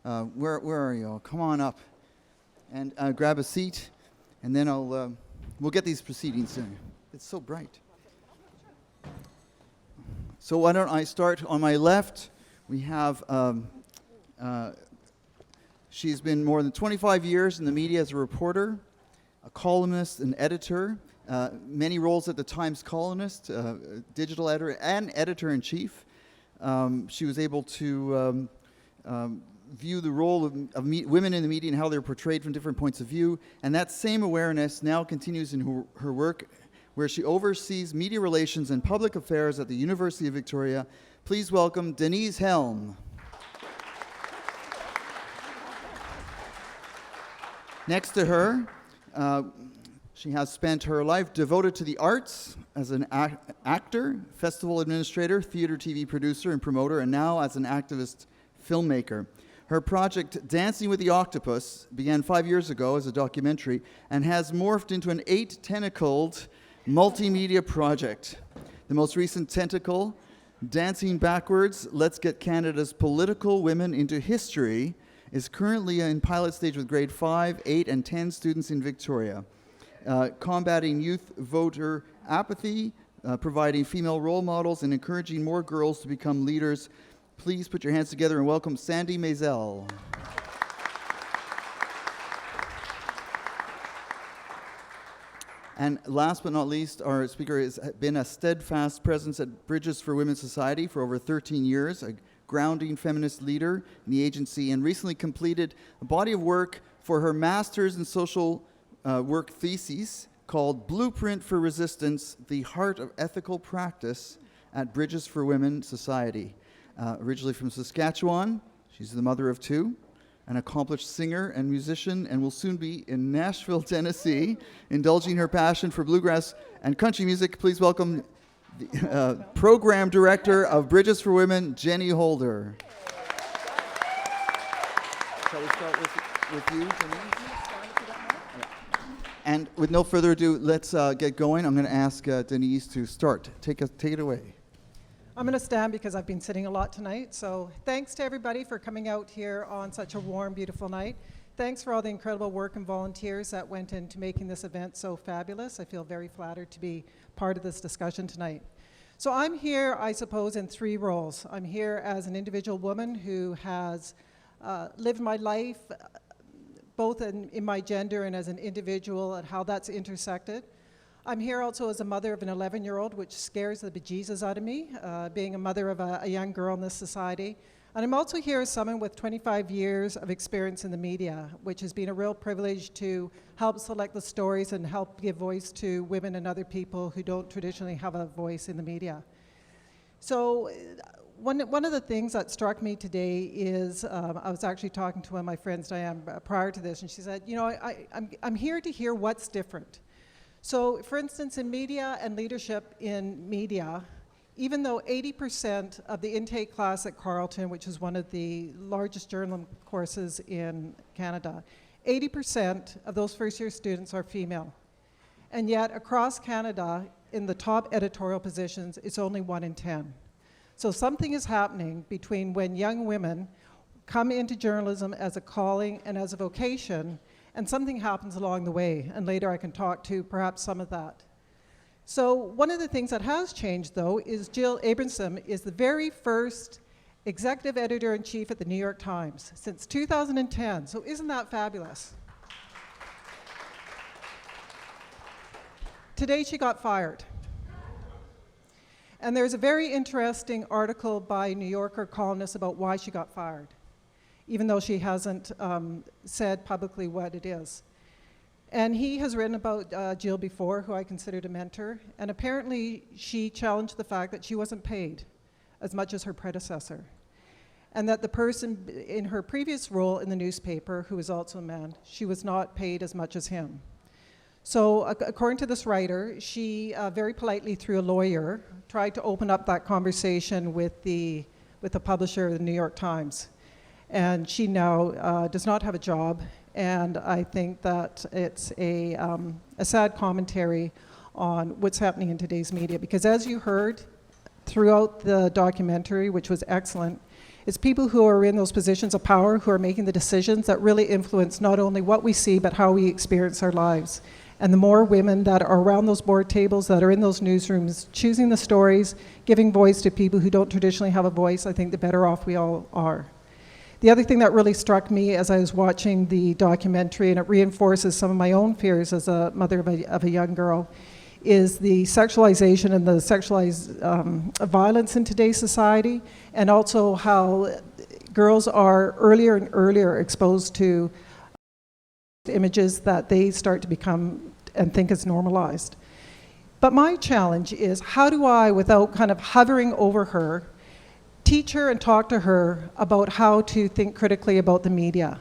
Where are you all? Come on up and grab a seat, and then we'll get these proceedings in. It's so bright. So why don't I start on my left? We have, she's been more than 25 years in the media as a reporter, a columnist, an editor, many roles at the Times Colonist, digital editor, and editor-in-chief. She was able to view the role of women in the media and how they're portrayed from different points of view, and that same awareness now continues in her work, where she oversees media relations and public affairs at the University of Victoria. Please welcome Denise Helm. Next to her, she has spent her life devoted to the arts as an actor, festival administrator, theater TV producer and promoter, and now as an activist filmmaker. Her project, Dancing with the Octopus, began 5 years ago as a documentary and has morphed into an 8-tentacled multimedia project. The most recent tentacle, Dancing Backwards, Let's Get Canada's Political Women into History, is currently in pilot stage with grade 5, 8, and 10 students in Victoria. Combating youth voter apathy, providing female role models, and encouraging more girls to become leaders. Please put your hands together and welcome Sandy Mayzell. And last but not least, our speaker has been a steadfast presence at Bridges for Women Society for over 13 years, a grounding feminist leader in the agency, and recently completed a body of work for her master's in social work thesis called Blueprint for Resistance, the Heart of Ethical Practice at Bridges for Women Society. Originally from Saskatchewan, she's the mother of 2, an accomplished singer and musician, and will soon be in Nashville, Tennessee, indulging her passion for bluegrass and country music. Please welcome the program director of Bridges for Women, Jenny Holder. Shall we start with you, Denise? And with no further ado, let's get going. I'm going to ask Denise to start. Take it away. I'm going to stand because I've been sitting a lot tonight. So thanks to everybody for coming out here on such a warm, beautiful night. Thanks for all the incredible work and volunteers that went into making this event so fabulous. I feel very flattered to be part of this discussion tonight. So I'm here, I suppose, in 3 roles. I'm here as an individual woman who has lived my life, both in my gender and as an individual, and how that's intersected. I'm here also as a mother of an 11-year-old, which scares the bejesus out of me, being a mother of a young girl in this society. And I'm also here as someone with 25 years of experience in the media, which has been a real privilege to help select the stories and help give voice to women and other people who don't traditionally have a voice in the media. So one of the things that struck me today is, I was actually talking to one of my friends, Diane, prior to this, and she said, you know, I'm here to hear what's different. So, for instance, in media and leadership in media, even though 80% of the intake class at Carleton, which is one of the largest journalism courses in Canada, 80% of those first-year students are female. And yet, across Canada, in the top editorial positions, it's only 1 in 10. So something is happening between when young women come into journalism as a calling and as a vocation, and something happens along the way, and later I can talk to perhaps some of that. So one of the things that has changed, though, is Jill Abramson is the very first executive editor-in-chief at the New York Times since 2010. So isn't that fabulous? Today she got fired. And there's a very interesting article by New Yorker columnist about why she got fired, even though she hasn't said publicly what it is. And he has written about Jill before, who I considered a mentor, and apparently she challenged the fact that she wasn't paid as much as her predecessor, and that the person in her previous role in the newspaper, who was also a man, she was not paid as much as him. So according to this writer, she very politely, through a lawyer, tried to open up that conversation with the publisher of the New York Times. And she now does not have a job, and I think that it's a sad commentary on what's happening in today's media. Because as you heard throughout the documentary, which was excellent, It's people who are in those positions of power who are making the decisions that really influence not only what we see, but how we experience our lives. And the more women that are around those board tables, that are in those newsrooms, choosing the stories, giving voice to people who don't traditionally have a voice, I think the better off we all are. The other thing that really struck me as I was watching the documentary, and it reinforces some of my own fears as a mother of a young girl, is the sexualization and the sexualized violence in today's society, and also how girls are earlier and earlier exposed to images that they start to become and think is normalized. But my challenge is, how do I, without kind of hovering over her, teach her and talk to her about how to think critically about the media?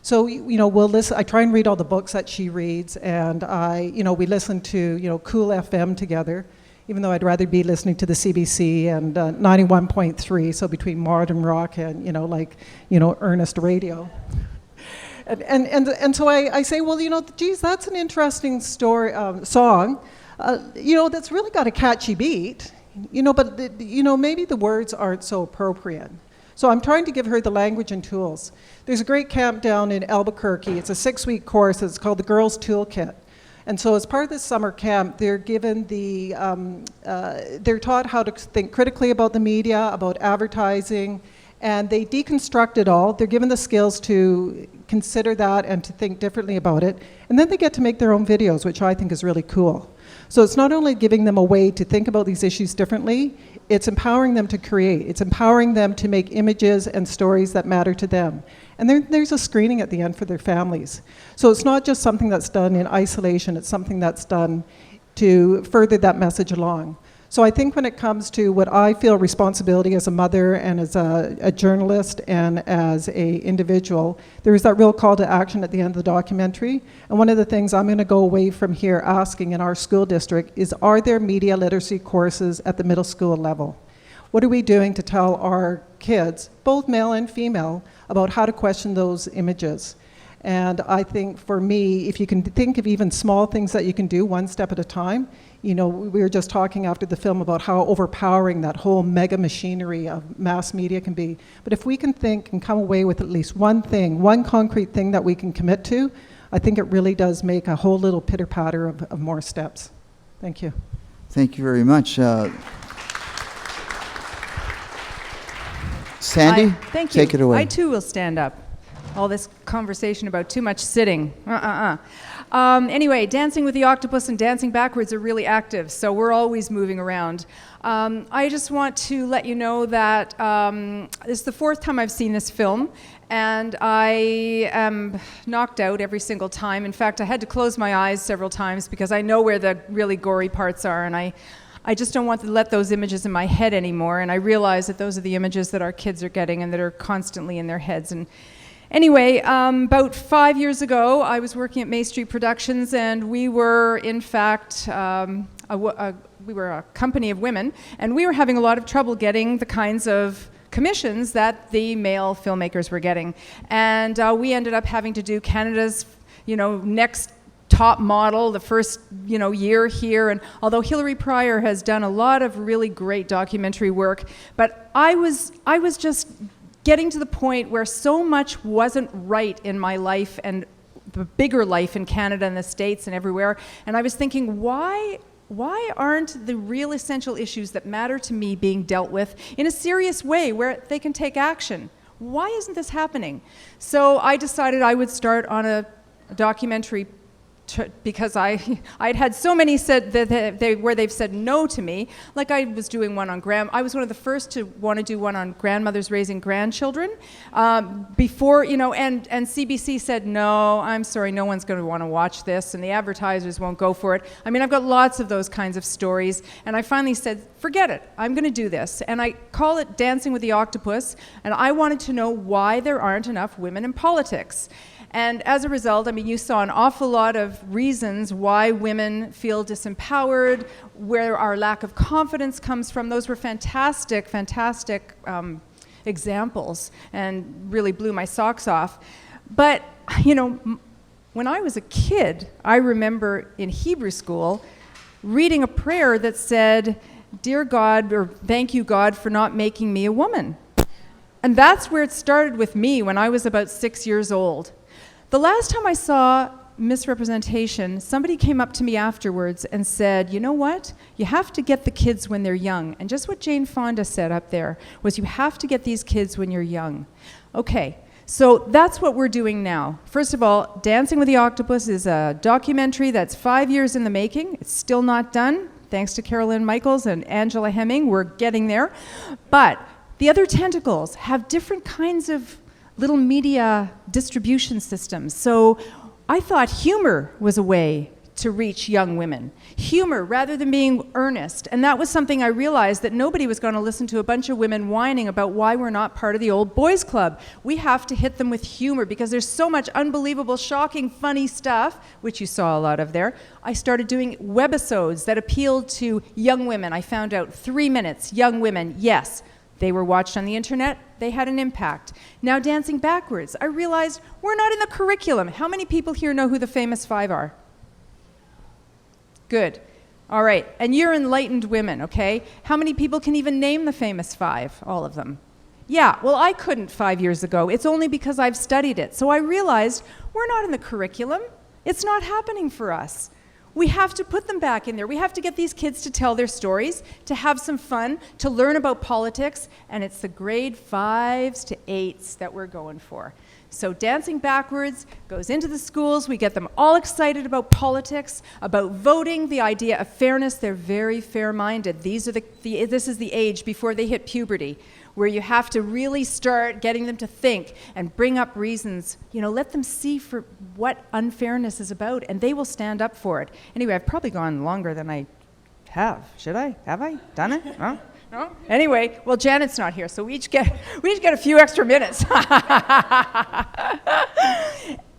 So, we'll listen. I try and read all the books that she reads, and we listen to, Cool FM together, even though I'd rather be listening to the CBC and 91.3, so between modern rock and, earnest radio. And so I say, well, geez, that's an interesting story, song, that's really got a catchy beat, but maybe the words aren't so appropriate. So I'm trying to give her the language and tools. There's a great camp down in Albuquerque. It's a 6-week course. It's called the Girls Toolkit. And so as part of this summer camp, they're given they're taught how to think critically about the media, about advertising, and they deconstruct it all. They're given the skills to consider that and to think differently about it. And then they get to make their own videos, which I think is really cool. So it's not only giving them a way to think about these issues differently, it's empowering them to create. It's empowering them to make images and stories that matter to them. And there's a screening at the end for their families. So it's not just something that's done in isolation, it's something that's done to further that message along. So I think when it comes to what I feel responsibility as a mother and as a journalist and as an individual, there is that real call to action at the end of the documentary. And one of the things I'm going to go away from here asking in our school district is, are there media literacy courses at the middle school level? What are we doing to tell our kids, both male and female, about how to question those images? And I think for me, if you can think of even small things that you can do one step at a time, we were just talking after the film about how overpowering that whole mega machinery of mass media can be. But if we can think and come away with at least one thing, one concrete thing that we can commit to, I think it really does make a whole little pitter-patter of more steps. Thank you. Thank you very much. Sandy, thank you. Take it away. I too will stand up. All this conversation about too much sitting. Anyway, Dancing with the Octopus and Dancing Backwards are really active, so we're always moving around. I just want to let you know that this is the 4th time I've seen this film, and I am knocked out every single time. In fact, I had to close my eyes several times because I know where the really gory parts are, and I just don't want to let those images in my head anymore, and I realize that those are the images that our kids are getting and that are constantly in their heads. And anyway, about 5 years ago, I was working at May Street Productions, and we were, in fact, we were a company of women, and we were having a lot of trouble getting the kinds of commissions that the male filmmakers were getting. And we ended up having to do Canada's, next top model the first, year here. And although Hilary Pryor has done a lot of really great documentary work, but I was just getting to the point where so much wasn't right in my life and the bigger life in Canada and the States and everywhere. And I was thinking, why aren't the real essential issues that matter to me being dealt with in a serious way where they can take action? Why isn't this happening? So I decided I would start on a documentary because I'd had so many said that where they've said no to me. Like I was doing one on I was one of the first to want to do one on grandmothers raising grandchildren before, and CBC said, no, I'm sorry, no one's going to want to watch this, and the advertisers won't go for it. I mean, I've got lots of those kinds of stories, and I finally said, forget it, I'm going to do this. And I call it Dancing with the Octopus, and I wanted to know why there aren't enough women in politics. And as a result, you saw an awful lot of reasons why women feel disempowered, where our lack of confidence comes from. Those were fantastic, fantastic examples and really blew my socks off. But, when I was a kid, I remember in Hebrew school reading a prayer that said, "Dear God," or "Thank you, God, for not making me a woman." And that's where it started with me when I was about 6 years old. The last time I saw misrepresentation, somebody came up to me afterwards and said, you know what? You have to get the kids when they're young. And just what Jane Fonda said up there was you have to get these kids when you're young. Okay, so that's what we're doing now. First of all, Dancing with the Octopus is a documentary that's 5 years in the making. It's still not done. Thanks to Carolyn Michaels and Angela Hemming, we're getting there. But the other tentacles have different kinds of little media distribution systems. So I thought humor was a way to reach young women. Humor rather than being earnest. And that was something I realized, that nobody was going to listen to a bunch of women whining about why we're not part of the old boys club. We have to hit them with humor because there's so much unbelievable, shocking, funny stuff, which you saw a lot of there. I started doing webisodes that appealed to young women. I found out 3 minutes, young women, yes. They were watched on the internet, they had an impact. Now dancing backwards, I realized we're not in the curriculum. How many people here know who the famous 5 are? Good. All right, and you're enlightened women, okay? How many people can even name the famous 5? All of them. Yeah, well, I couldn't 5 years ago. It's only because I've studied it. So I realized we're not in the curriculum. It's not happening for us. We have to put them back in there. We have to get these kids to tell their stories, to have some fun, to learn about politics, and it's the grade 5s to 8s that we're going for. So Dancing Backwards goes into the schools. We get them all excited about politics, about voting, the idea of fairness. They're very fair-minded. This is the age before they hit puberty, where you have to really start getting them to think and bring up reasons. You know, let them see for what unfairness is about, and they will stand up for it. Anyway, I've probably gone longer than I have. Should I? Have I done it? No? No? Anyway, well, Janet's not here, so we each get a few extra minutes.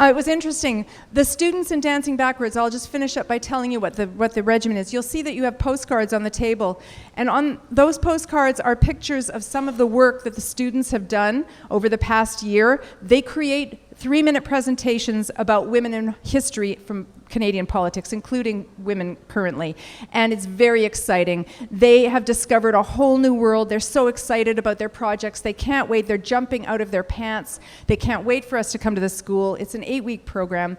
It was interesting. The students in Dancing Backwards, I'll just finish up by telling you what the regimen is. You'll see that you have postcards on the table, and on those postcards are pictures of some of the work that the students have done over the past year. They create 3-minute presentations about women in history from Canadian politics, including women currently, and it's very exciting. They have discovered a whole new world. They're so excited about their projects. They can't wait. They're jumping out of their pants. They can't wait for us to come to the school. It's an 8-week program.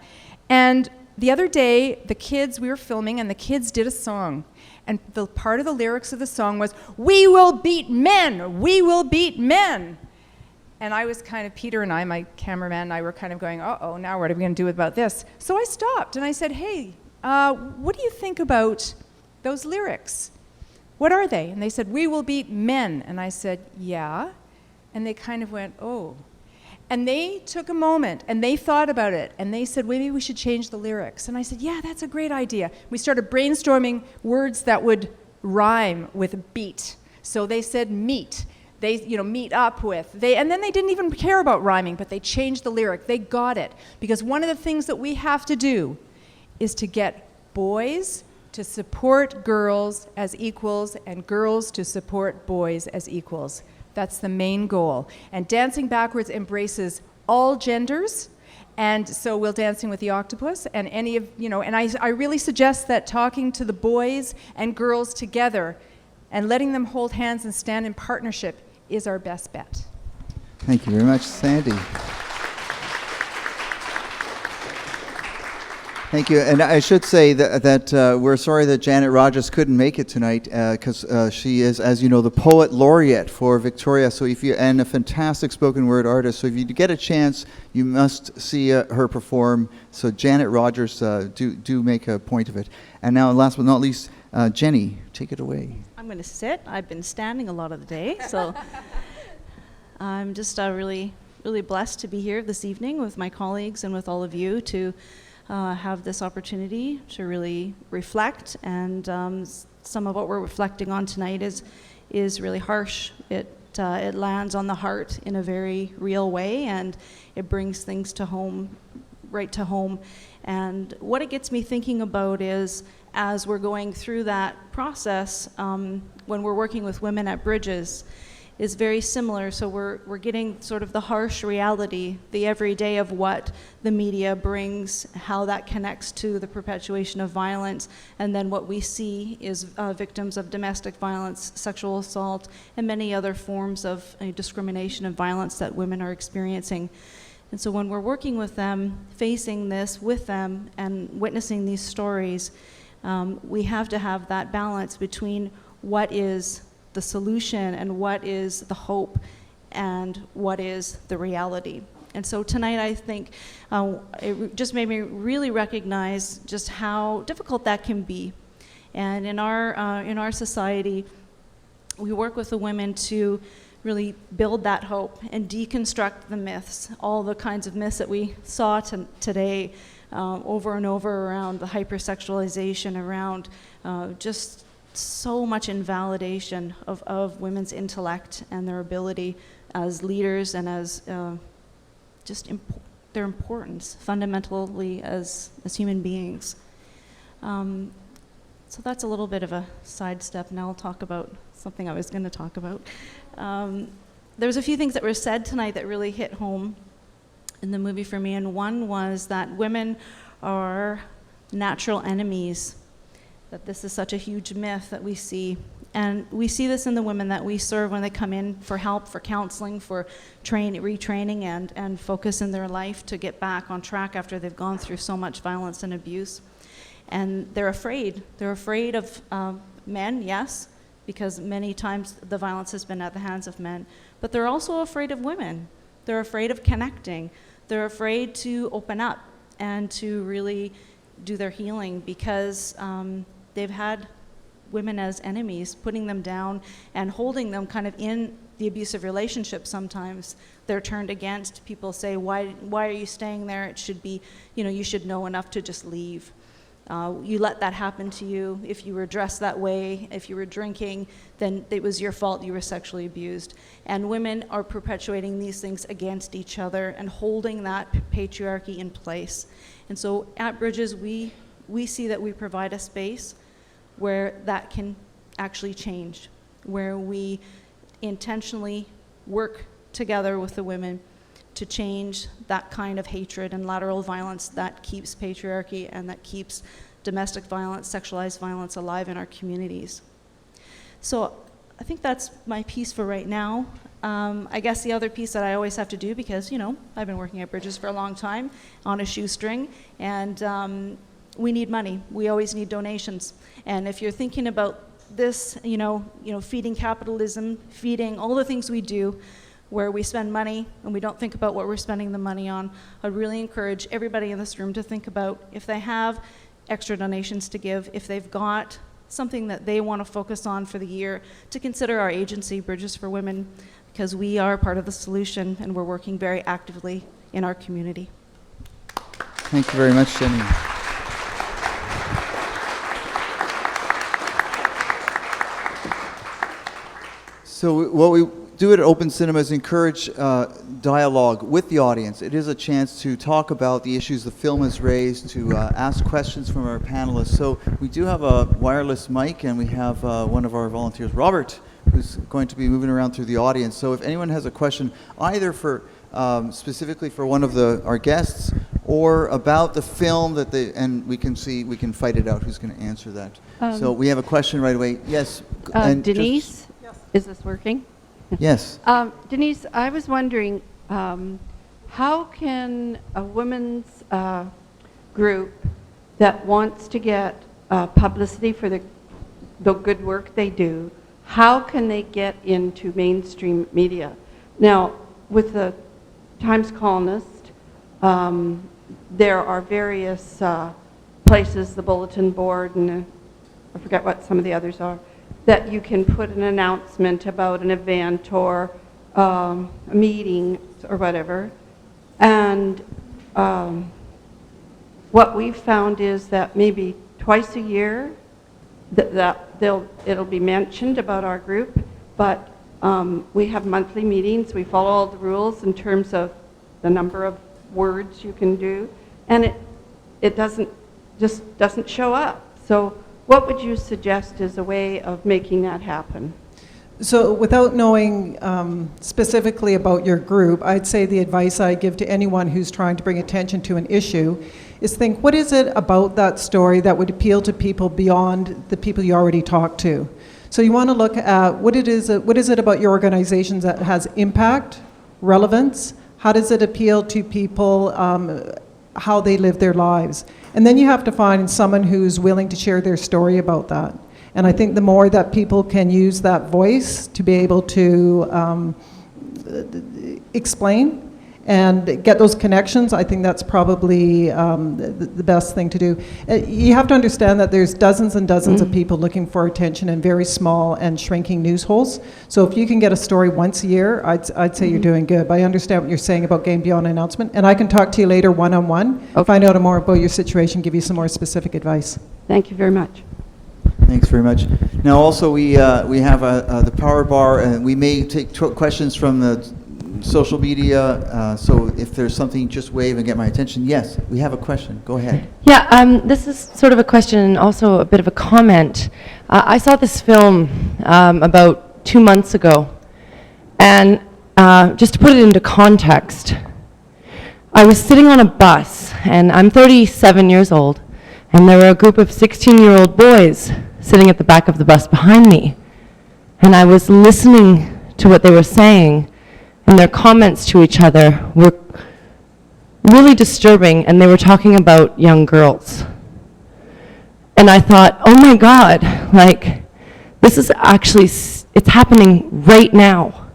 And the other day, we were filming, and the kids did a song. And the part of the lyrics of the song was, "We will beat men! We will beat men!" And I was kind of, Peter and I, my cameraman and I were kind of going, uh-oh, now what are we going to do about this? So I stopped and I said, hey, what do you think about those lyrics? What are they? And they said, "We will beat men." And I said, yeah. And they kind of went, oh. And they took a moment and they thought about it and they said, maybe we should change the lyrics. And I said, yeah, that's a great idea. We started brainstorming words that would rhyme with beat. So they said meet. They, meet up with. And then they didn't even care about rhyming, but they changed the lyric. They got it. Because one of the things that we have to do is to get boys to support girls as equals and girls to support boys as equals. That's the main goal. And Dancing Backwards embraces all genders. And so will Dancing with the Octopus and any of, and I really suggest that talking to the boys and girls together and letting them hold hands and stand in partnership is our best bet. Thank you very much, Sandy. Thank you. And I should say that we're sorry that Janet Rogers couldn't make it tonight because she is, as you know, the poet laureate for Victoria. So and a fantastic spoken word artist. So if you get a chance, you must see her perform. So Janet Rogers, do make a point of it. And now, last but not least, Jenny, take it away. I'm going to sit. I've been standing a lot of the day, so I'm just really, really blessed to be here this evening with my colleagues and with all of you to have this opportunity to really reflect. And some of what we're reflecting on tonight is really harsh. It lands on the heart in a very real way, and it brings things right to home. And what it gets me thinking about is, as we're going through that process, when we're working with women at Bridges, is very similar. So we're getting sort of the harsh reality, the everyday of what the media brings, how that connects to the perpetuation of violence, and then what we see is victims of domestic violence, sexual assault, and many other forms of discrimination and violence that women are experiencing. And so when we're working with them, facing this with them, and witnessing these stories, we have to have that balance between what is the solution and what is the hope and what is the reality. And so tonight I think it just made me really recognize just how difficult that can be. And in our society, we work with the women to really build that hope and deconstruct the myths, all the kinds of myths that we saw today over and over around the hypersexualization, around just so much invalidation of women's intellect and their ability as leaders and as their importance fundamentally as human beings. So that's a little bit of a sidestep. Now I'll talk about something I was going to talk about. There was a few things that were said tonight that really hit home in the movie for me, and one was that women are natural enemies, that this is such a huge myth that we see. And we see this in the women that we serve when they come in for help, for counseling, for retraining and focus in their life to get back on track after they've gone through so much violence and abuse. And they're afraid. They're afraid of men, yes, because many times the violence has been at the hands of men. But they're also afraid of women. They're afraid of connecting. They're afraid to open up and to really do their healing because they've had women as enemies, putting them down and holding them kind of in the abusive relationship sometimes. They're turned against. People say, why are you staying there? It should be, you should know enough to just leave. You let that happen to you. If you were dressed that way, if you were drinking, then it was your fault you were sexually abused. And women are perpetuating these things against each other and holding that patriarchy in place. And so at Bridges, we see that we provide a space where that can actually change, where we intentionally work together with the women to change that kind of hatred and lateral violence that keeps patriarchy and that keeps domestic violence, sexualized violence alive in our communities. So I think that's my piece for right now. I guess the other piece that I always have to do, because I've been working at Bridges for a long time on a shoestring, and we need money. We always need donations. And if you're thinking about this, feeding capitalism, feeding all the things we do, where we spend money and we don't think about what we're spending the money on, I'd really encourage everybody in this room to think about if they have extra donations to give, if they've got something that they want to focus on for the year, to consider our agency, Bridges for Women, because we are part of the solution and we're working very actively in our community. Thank you very much, Jenny. So what we do at Open Cinema is encourage dialogue with the audience. It is a chance to talk about the issues the film has raised, to ask questions from our panelists. So we do have a wireless mic, and we have one of our volunteers, Robert, who's going to be moving around through the audience. So if anyone has a question, either for specifically for one of our guests, or about the film and we can fight it out who's going to answer that. So we have a question right away. Yes. Denise, is this working? Yes. Denise, I was wondering, how can a women's group that wants to get publicity for the good work they do, how can they get into mainstream media? Now, with the Times Colonist, there are various places, the bulletin board, and I forget what some of the others are, that you can put an announcement about an event or a meeting or whatever. And what we've found is that maybe twice a year it'll be mentioned about our group, but we have monthly meetings. We follow all the rules in terms of the number of words you can do, and it doesn't show up. So what would you suggest as a way of making that happen? So without knowing specifically about your group, I'd say the advice I give to anyone who's trying to bring attention to an issue is think, what is it about that story that would appeal to people beyond the people you already talked to? So you want to look at what is it about your organizations that has impact, relevance, how does it appeal to people, how they live their lives? And then you have to find someone who's willing to share their story about that. And I think the more that people can use that voice to be able to explain and get those connections, I think that's probably the best thing to do. You have to understand that there's dozens and dozens of people looking for attention in very small and shrinking news holes. So if you can get a story once a year, I'd say you're doing good. But I understand what you're saying about getting beyond announcement. And I can talk to you later one-on-one, find out more about your situation, give you some more specific advice. Thank you very much. Thanks very much. Now, also, we have the power bar, and we may take questions from the social media. So if there's something, just wave and get my attention. Yes, we have a question. Go ahead. Yeah, this is sort of a question and also a bit of a comment. I saw this film about 2 months ago, and just to put it into context, I was sitting on a bus, and I'm 37 years old, and there were a group of 16-year-old boys sitting at the back of the bus behind me. And I was listening to what they were saying, and their comments to each other were really disturbing, and they were talking about young girls. And I thought, oh my God, like, this is actually, it's happening right now.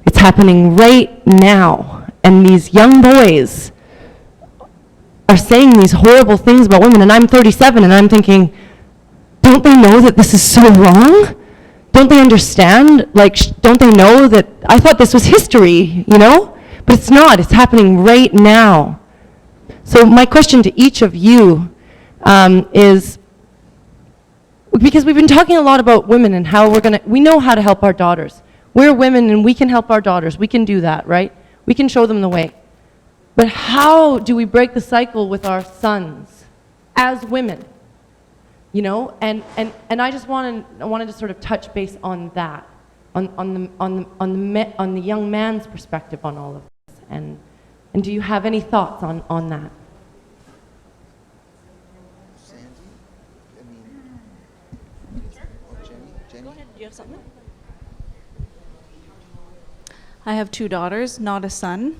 It's happening right now. And these young boys are saying these horrible things about women, and I'm 37, and I'm thinking, don't they know that this is so wrong? Don't they understand? Like, don't they know that, I thought this was history, you know? But it's not, it's happening right now. So my question to each of you is, because we've been talking a lot about women and how we know how to help our daughters. We're women and we can help our daughters, we can do that, right? We can show them the way. But how do we break the cycle with our sons as women? You know, and I just wanted to sort of touch base on that, on the young man's perspective on all of this, and do you have any thoughts on that? Sandy? Jenny? Go ahead. Do you have something? I have 2 daughters, not a son.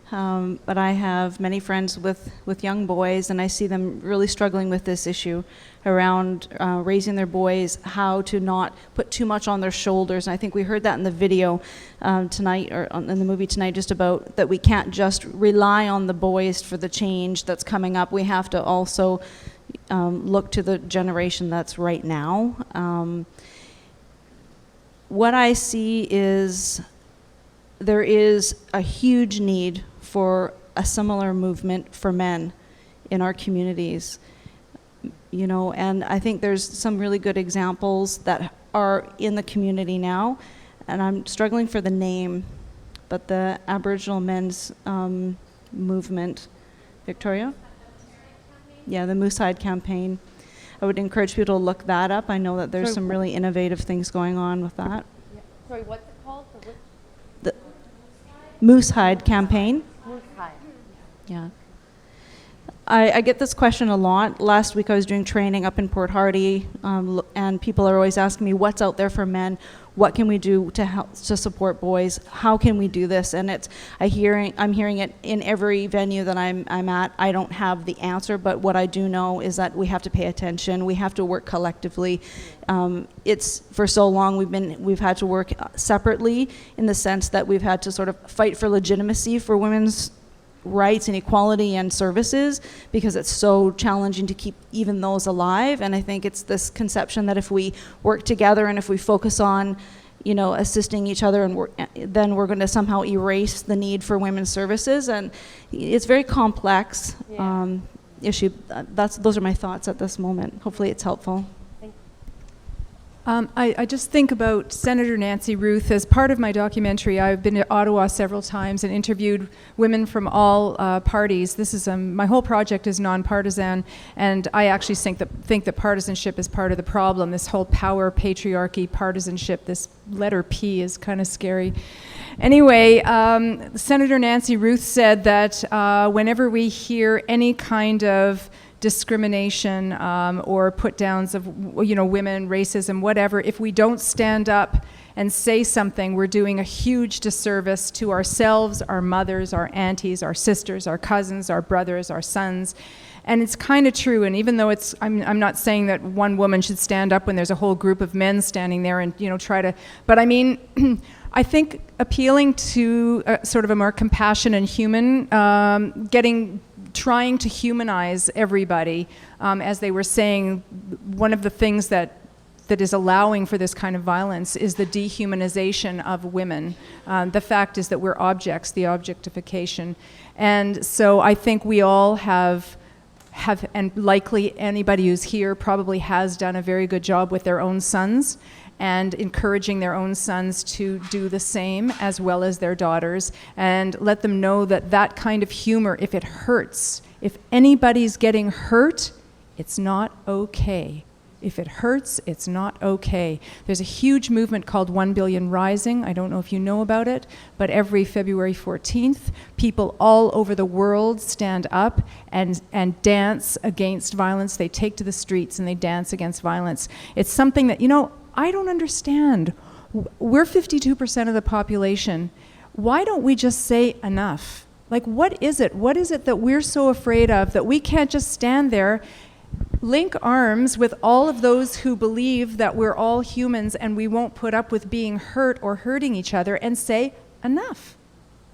But I have many friends with young boys, and I see them really struggling with this issue around raising their boys, how to not put too much on their shoulders. And I think we heard that in the video tonight, or in the movie tonight, just about that we can't just rely on the boys for the change that's coming up. We have to also look to the generation that's right now. What I see is there is a huge need for a similar movement for men in our communities, you know, and I think there's some really good examples that are in the community now, and I'm struggling for the name, but the Aboriginal men's movement. Victoria? Yeah, the Moose Hide campaign. I would encourage people to look that up. I know that there's some really innovative things going on with that. Yeah. Sorry, what's it called? The Moose Hide campaign. Moose Hide. Yeah. I get this question a lot. Last week I was doing training up in Port Hardy, and people are always asking me, what's out there for men? What can we do to help to support boys? How can we do this? And I'm hearing it in every venue that I'm at. I don't have the answer, but what I do know is that we have to pay attention. We have to work collectively. It's for so long we've had to work separately, in the sense that we've had to sort of fight for legitimacy for women's rights and equality and services, because it's so challenging to keep even those alive. And I think it's this conception that if we work together and if we focus on, you know, assisting each other, and then we're going to somehow erase the need for women's services. And it's very complex issue. Those are my thoughts at this moment. Hopefully it's helpful. I just think about Senator Nancy Ruth. As part of my documentary, I've been to Ottawa several times and interviewed women from all parties. This is my whole project is nonpartisan, and I actually think that partisanship is part of the problem. This whole power, patriarchy, partisanship. This letter P is kind of scary. Anyway, Senator Nancy Ruth said that whenever we hear any kind of discrimination or put downs of women, racism, whatever, if we don't stand up and say something, we're doing a huge disservice to ourselves, our mothers, our aunties, our sisters, our cousins, our brothers, our sons. And it's kind of true, and even though I'm not saying that one woman should stand up when there's a whole group of men standing there and try to, but I mean, I think appealing to sort of a more compassionate and human, trying to humanize everybody, as they were saying, one of the things that is allowing for this kind of violence is the dehumanization of women. The fact is that we're objects, the objectification. And so I think we all have, and likely anybody who's here probably has done a very good job with their own sons and encouraging their own sons to do the same as well as their daughters, and let them know that that kind of humor, if it hurts, if anybody's getting hurt, it's not okay. If it hurts, it's not okay. There's a huge movement called 1 Billion Rising. I don't know if you know about it, but every February 14th, people all over the world stand up and dance against violence. They take to the streets and they dance against violence. It's something that, I don't understand. We're 52% of the population. Why don't we just say enough? Like, what is it? What is it that we're so afraid of that we can't just stand there, link arms with all of those who believe that we're all humans and we won't put up with being hurt or hurting each other, and say enough?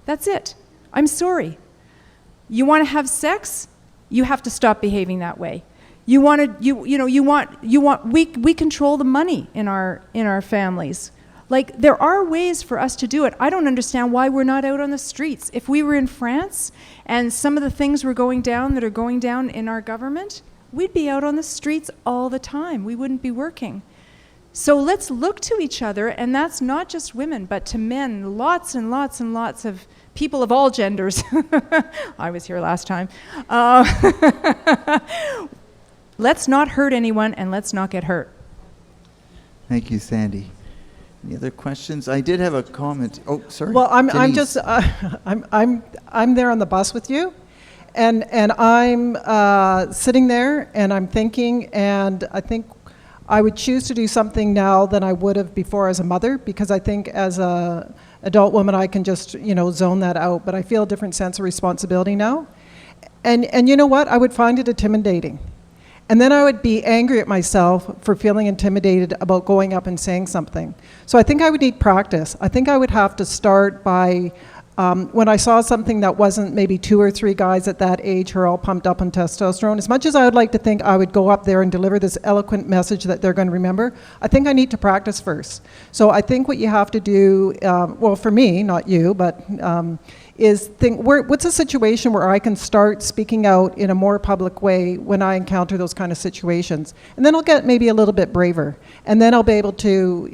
That's it. I'm sorry. You want to have sex? You have to stop behaving that way. We control the money in our families. Like, there are ways for us to do it. I don't understand why we're not out on the streets. If we were in France and some of the things were going down that are going down in our government, we'd be out on the streets all the time. We wouldn't be working. So let's look to each other, and that's not just women, but to men, lots and lots and lots of people of all genders. I was here last time. Let's not hurt anyone, and let's not get hurt. Thank you, Sandy. Any other questions? I did have a comment. Oh, sorry. Well, I'm Denise. just I'm there on the bus with you, and I'm sitting there and I'm thinking, and I think I would choose to do something now than I would have before as a mother, because I think as a adult woman I can just zone that out, but I feel a different sense of responsibility now, and you know what? I would find it intimidating. And then I would be angry at myself for feeling intimidated about going up and saying something. So I think I would need practice. I think I would have to start by, when I saw something that wasn't maybe 2 or 3 guys at that age who are all pumped up on testosterone, as much as I would like to think I would go up there and deliver this eloquent message that they're going to remember, I think I need to practice first. So I think what you have to do, well, for me, not you, but is think, what's a situation where I can start speaking out in a more public way when I encounter those kind of situations? And then I'll get maybe a little bit braver. And then I'll be able to,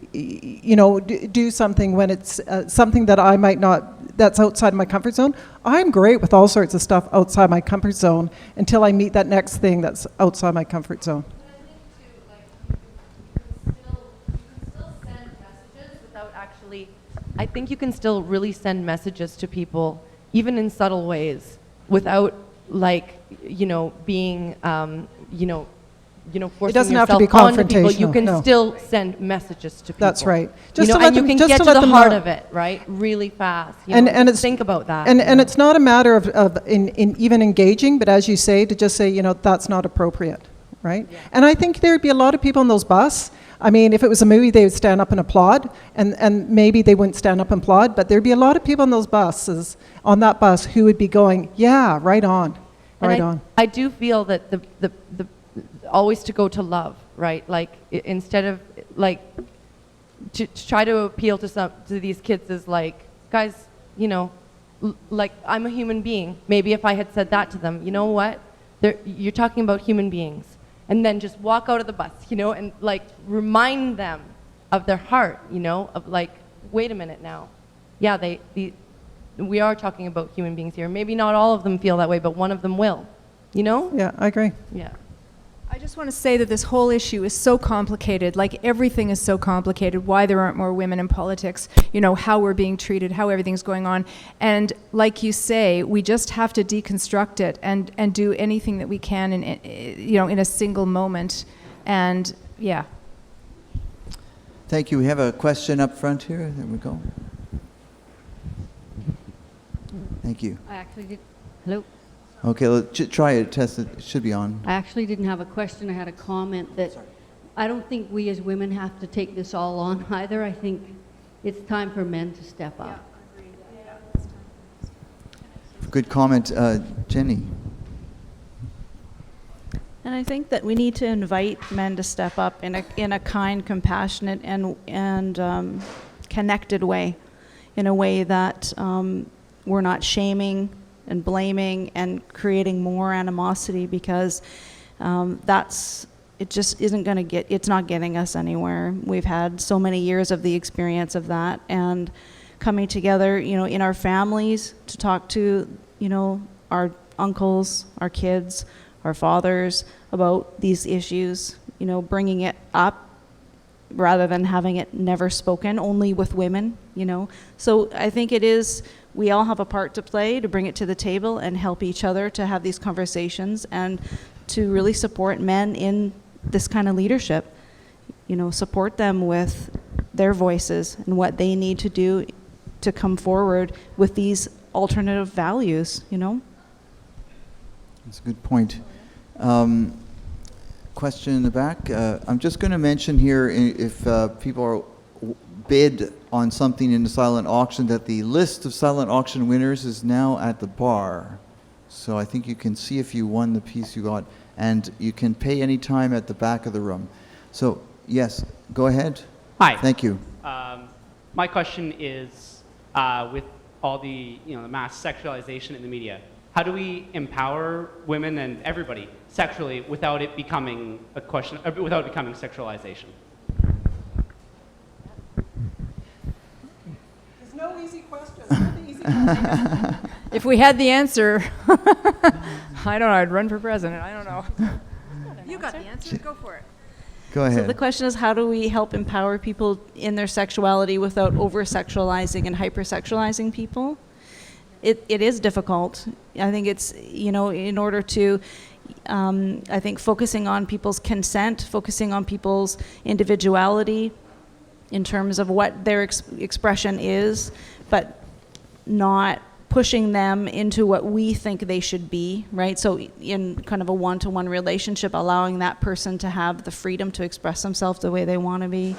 do something when it's something that I might not, that's outside my comfort zone. I'm great with all sorts of stuff outside my comfort zone until I meet that next thing that's outside my comfort zone. I think you can still really send messages to people, even in subtle ways, without being, forcing It doesn't have to yourself be onto people. confrontational. You can No. still send messages to people. That's right. And you can get to the heart of it, right? Really fast. And it's, think about that. And it's not a matter of in even engaging, but as you say, to just say, that's not appropriate, right? Yeah. And I think there'd be a lot of people on those buses. I mean, if it was a movie, they would stand up and applaud, and maybe they wouldn't stand up and applaud, but there'd be a lot of people on those buses, on that bus, who would be going, yeah, right on, right on. I do feel that the always to go to love, right? Like, instead of, to try to appeal to these kids is like, guys, I'm a human being. Maybe if I had said that to them, you know what? You're talking about human beings. and then just walk out of the bus, you know, and like remind them of their heart, you know, of like, wait a minute now. Yeah, we are talking about human beings here. Maybe not all of them feel that way, but one of them will, you know? Yeah, I agree. Yeah. I just want to say that this whole issue is so complicated, like everything is so complicated, why there aren't more women in politics, you know, how we're being treated, how everything's going on. And like you say, we just have to deconstruct it and do anything that we can in a single moment. And yeah. Thank you. We have a question up front here. There we go. Thank you. I actually did. Hello. Okay, let's try it. Test it. It should be on. I actually didn't have a question. I had a comment that I don't think we as women have to take this all on either. I think it's time for men to step up. Good comment, Jenny. And I think that we need to invite men to step up in a kind, compassionate, and connected way, in a way that we're not shaming and blaming and creating more animosity, because it just isn't going to it's not getting us anywhere. We've had so many years of the experience of that, and coming together, you know, in our families to talk to, you know, our uncles, our kids, our fathers about these issues, you know, bringing it up rather than having it never spoken, only with women, you know. So I think we all have a part to play to bring it to the table and help each other to have these conversations and to really support men in this kind of leadership. You know, support them with their voices and what they need to do to come forward with these alternative values, you know. That's a good point. Question in the back. I'm just going to mention here, if people are bid on something in the silent auction, that the list of silent auction winners is now at the bar. So I think you can see if you won the piece you got, and you can pay any time at the back of the room. So yes, go ahead. Hi. Thank you. My question is, with all the the mass sexualization in the media, how do we empower women and everybody sexually without it becoming a question, without it becoming sexualization? There's no easy question. Nothing easy question. If we had the answer, I don't know, I'd run for president. I don't know. You got the answer. Go for it. Go ahead. So the question is, how do we help empower people in their sexuality without over-sexualizing and hyper-sexualizing people? It is difficult. I think it's, you know, in order to, I think focusing on people's consent, focusing on people's individuality in terms of what their expression is, but not pushing them into what we think they should be, right? So in kind of a one-to-one relationship, allowing that person to have the freedom to express themselves the way they want to be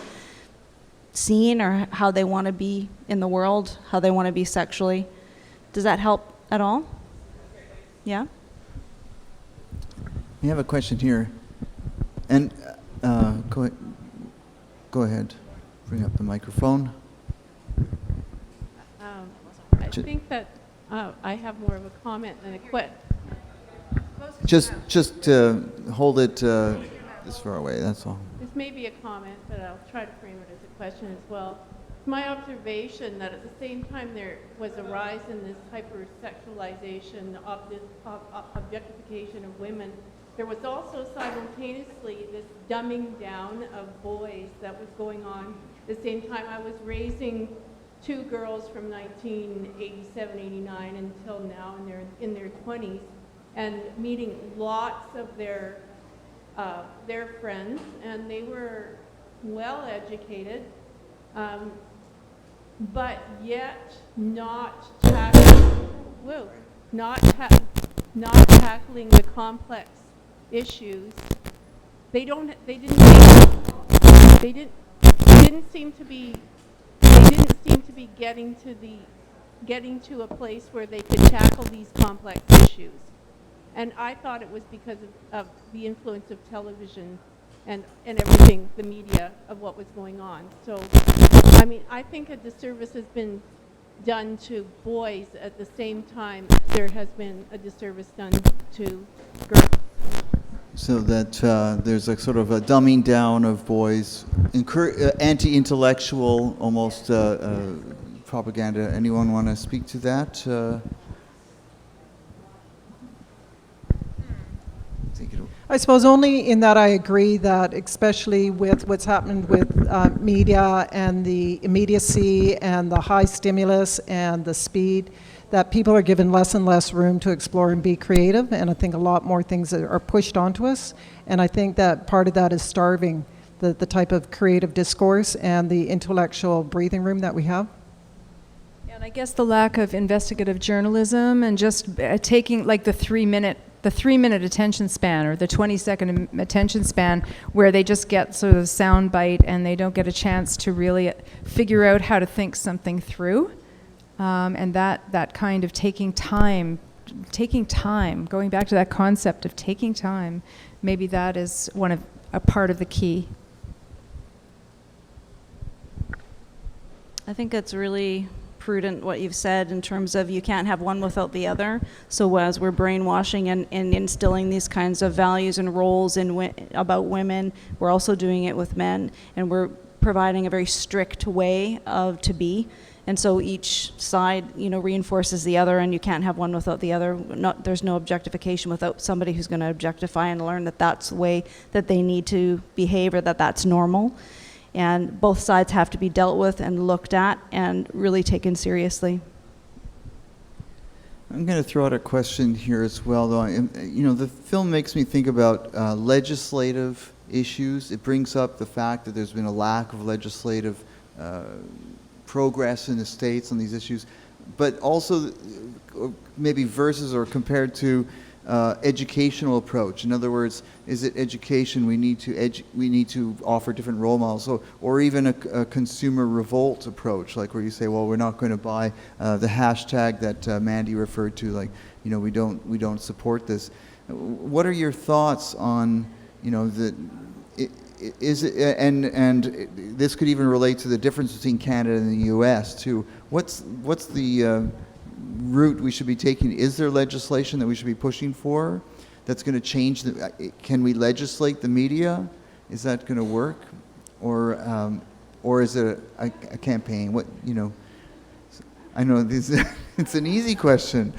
seen, or how they want to be in the world, how they want to be sexually. Does that help at all? Yeah? We have a question here. And go ahead. Bring up the microphone. I think that I have more of a comment than a question. Just hold it this far away, that's all. This may be a comment, but I'll try to frame it as a question as well. It's my observation that at the same time there was a rise in this hypersexualization of this objectification of women, there was also simultaneously this dumbing down of boys that was going on. At the same time, I was raising 2 girls from 1987, 89 until now, and they're in their 20s, and meeting lots of their friends, and they were well educated, but yet not tackling the complex issues. They didn't seem to be getting to a place where they could tackle these complex issues. And I thought it was because of the influence of television and everything, the media, of what was going on. So, I mean, I think a disservice has been done to boys at the same time there has been a disservice done to girls. So that there's a sort of a dumbing down of boys, anti-intellectual, almost propaganda. Anyone want to speak to that? I suppose only in that I agree that, especially with what's happened with media and the immediacy and the high stimulus and the speed, that people are given less and less room to explore and be creative. And I think a lot more things are pushed onto us. And I think that part of that is starving the type of creative discourse and the intellectual breathing room that we have. And I guess the lack of investigative journalism and just taking like the 3-minute attention span or the 20-second attention span where they just get sort of sound bite and they don't get a chance to really figure out how to think something through. And that kind of taking time, going back to that concept of taking time, maybe that is a part of the key. I think it's really prudent what you've said in terms of you can't have one without the other. So as we're brainwashing and instilling these kinds of values and roles about women, we're also doing it with men, and we're providing a very strict way to be. And so each side, reinforces the other, and you can't have one without the other. There's no objectification without somebody who's going to objectify and learn that that's the way that they need to behave, or that that's normal. And both sides have to be dealt with and looked at and really taken seriously. I'm going to throw out a question here as well, though. The film makes me think about legislative issues. It brings up the fact that there's been a lack of legislative progress in the States on these issues, but also maybe versus or compared to educational approach. In other words, is it education? We need to offer different role models, or even a consumer revolt approach, like where you say, well, we're not going to buy the hashtag that Mandy referred to, like, we don't support this. What are your thoughts on is it, and this could even relate to the difference between Canada and the U.S. too. What's the route we should be taking? Is there legislation that we should be pushing for that's going to change can we legislate the media? Is that going to work, or is it a campaign? I know this. It's an easy question.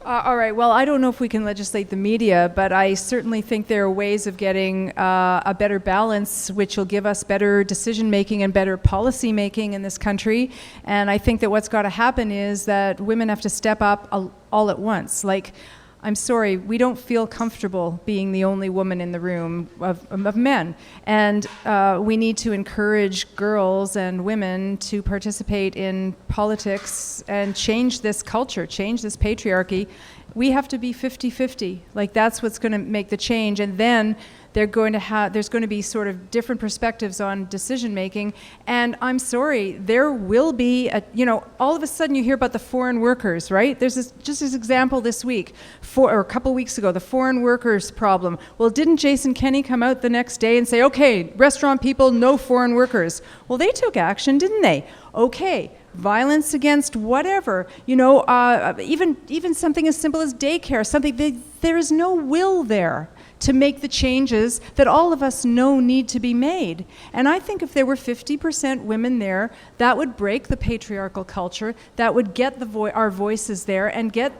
All right, well, I don't know if we can legislate the media, but I certainly think there are ways of getting a better balance, which will give us better decision-making and better policy-making in this country. And I think that what's got to happen is that women have to step up all at once. Like, I'm sorry, we don't feel comfortable being the only woman in the room of men. And we need to encourage girls and women to participate in politics and change this culture, change this patriarchy. We have to be 50-50. Like, that's what's going to make the change. And then there's going to be sort of different perspectives on decision making. And I'm sorry, there will be all of a sudden you hear about the foreign workers, right? There's just this example this week, or a couple weeks ago, the foreign workers problem. Well, didn't Jason Kenney come out the next day and say, okay, restaurant people, no foreign workers? Well, they took action, didn't they? Okay. Violence against whatever, even something as simple as daycare, there is no will there to make the changes that all of us know need to be made. And I think if there were 50% women there, that would break the patriarchal culture, that would get our voices there and get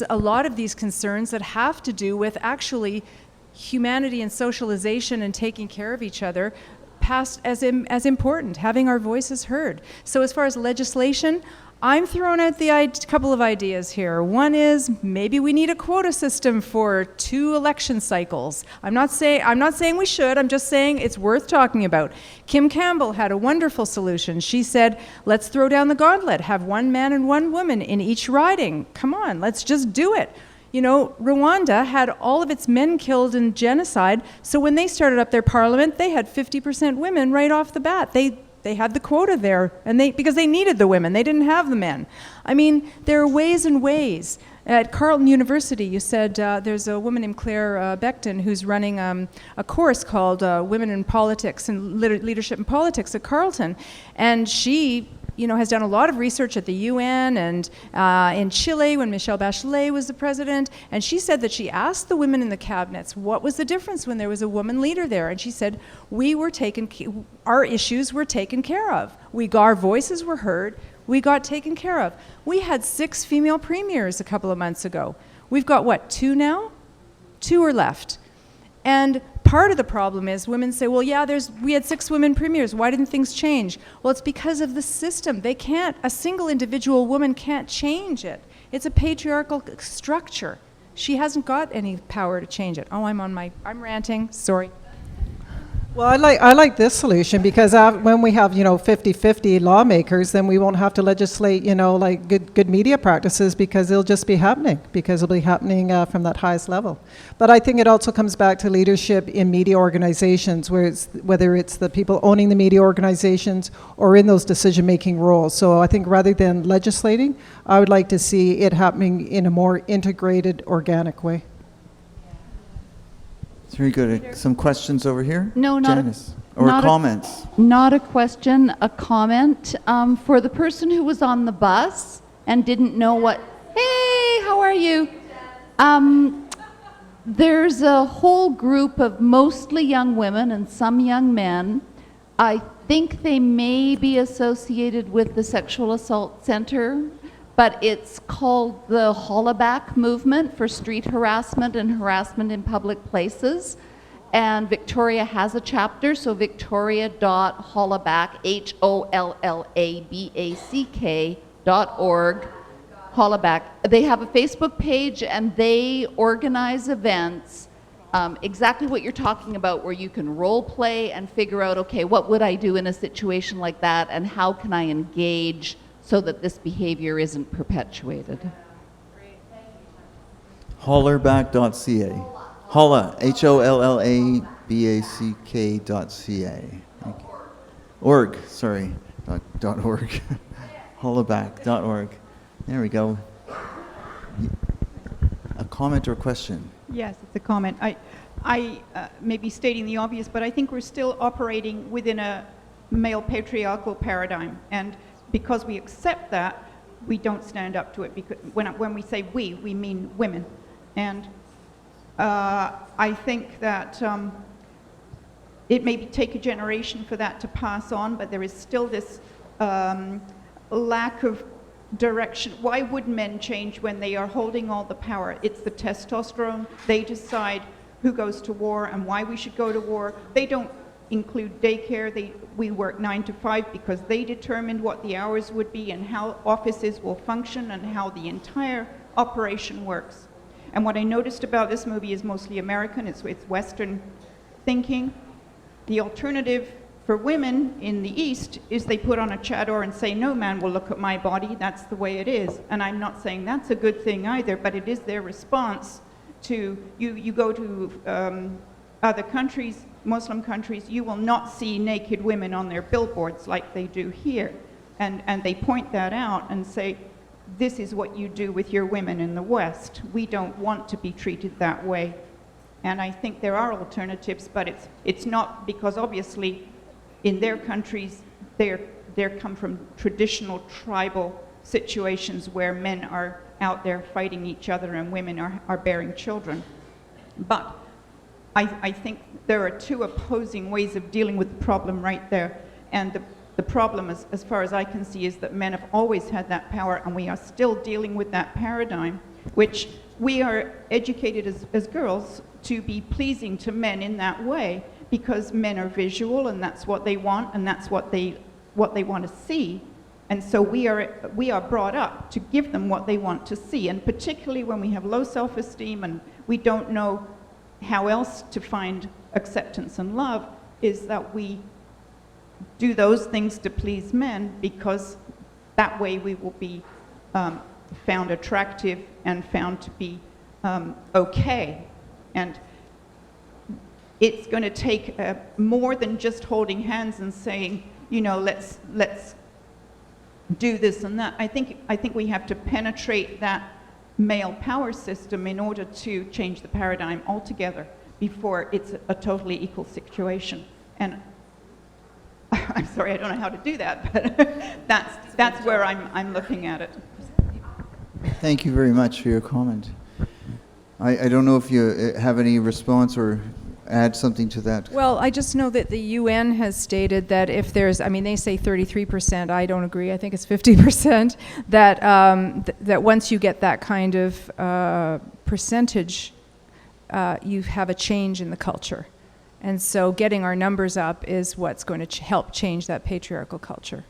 a lot of these concerns that have to do with actually humanity and socialization and taking care of each other past as important, having our voices heard. So as far as legislation, I'm throwing out the couple of ideas here. One is maybe we need a quota system for 2 election cycles. I'm not saying we should, I'm just saying it's worth talking about. Kim Campbell had a wonderful solution. She said, let's throw down the gauntlet, have 1 man and 1 woman in each riding. Come on, let's just do it. Rwanda had all of its men killed in genocide, so when they started up their parliament, they had 50% women right off the bat. They had the quota there, and because they needed the women, they didn't have the men. I mean, there are ways and ways. At Carleton University, you said there's a woman named Claire Becton who's running a course called Women in Politics and Leadership in Politics at Carleton, and she has done a lot of research at the UN and in Chile when Michelle Bachelet was the president. And she said that she asked the women in the cabinets, what was the difference when there was a woman leader there? And she said, our issues were taken care of. Our voices were heard. We got taken care of. We had 6 female premiers a couple of months ago. We've got, what, 2 now? 2 are left. And part of the problem is women say, well, yeah, we had 6 women premiers. Why didn't things change? Well, it's because of the system. A single individual woman can't change it. It's a patriarchal structure. She hasn't got any power to change it. Oh, I'm ranting, sorry. Well, I like this solution because when we have 50-50 lawmakers, then we won't have to legislate like good media practices, because it'll just be happening, because it'll be happening from that highest level. But I think it also comes back to leadership in media organizations, whether it's the people owning the media organizations or in those decision-making roles. So I think rather than legislating, I would like to see it happening in a more integrated, organic way. Very good. Some questions over here? No, not Janice. Or comments? Not a question, a comment. For the person who was on the bus and didn't know what, hey, how are you? There's a whole group of mostly young women and some young men. I think they may be associated with the Sexual Assault Center, but it's called the Hollaback Movement for Street Harassment and Harassment in Public Places. And Victoria has a chapter, so victoria.hollaback, HOLLABACK.org, Hollaback. They have a Facebook page and they organize events, exactly what you're talking about, where you can role play and figure out, okay, what would I do in a situation like that, and how can I engage so that this behavior isn't perpetuated. Hollerback.ca. Holla, HOLLABACK.ca. Org, sorry, not .org. Hollaback.org. There we go. A comment or question? Yes, it's a comment. I may be stating the obvious, but I think we're still operating within a male patriarchal paradigm. And because we accept that, we don't stand up to it. Because when we say we mean women. And I think that it may take a generation for that to pass on, but there is still this lack of direction. Why would men change when they are holding all the power? It's the testosterone. They decide who goes to war and why we should go to war. They don't include daycare. We work 9 to 5 because they determined what the hours would be and how offices will function and how the entire operation works. And what I noticed about this movie is mostly American. It's Western thinking. The alternative for women in the East is they put on a chador and say, no man will look at my body, that's the way it is. And I'm not saying that's a good thing either, but it is their response to, you go to other countries, Muslim countries, you will not see naked women on their billboards like they do here. And they point that out and say, this is what you do with your women in the West. We don't want to be treated that way. And I think there are alternatives, but it's not, because obviously in their countries, they come from traditional tribal situations where men are out there fighting each other and women are bearing children. But I think there are two opposing ways of dealing with the problem right there. And the problem, as far as I can see, is that men have always had that power, and we are still dealing with that paradigm, which we are educated as girls to be pleasing to men in that way, because men are visual and that's what they want and that's what they want to see. And so we are brought up to give them what they want to see, and particularly when we have low self-esteem and we don't know how else to find acceptance and love, is that we do those things to please men, because that way we will be found attractive and found to be okay. And it's going to take more than just holding hands and saying, you know, let's do this and that. I think we have to penetrate that male power system in order to change the paradigm altogether before it's a totally equal situation. And I'm sorry, I don't know how to do that, but that's where I'm looking at it. Thank you very much for your comment. I don't know if you have any response or add something to that. Well, I just know that the UN has stated that if there's, I mean, they say 33%, I don't agree, I think it's 50%, that, that once you get that kind of percentage, you have a change in the culture. And so getting our numbers up is what's going to help change that patriarchal culture.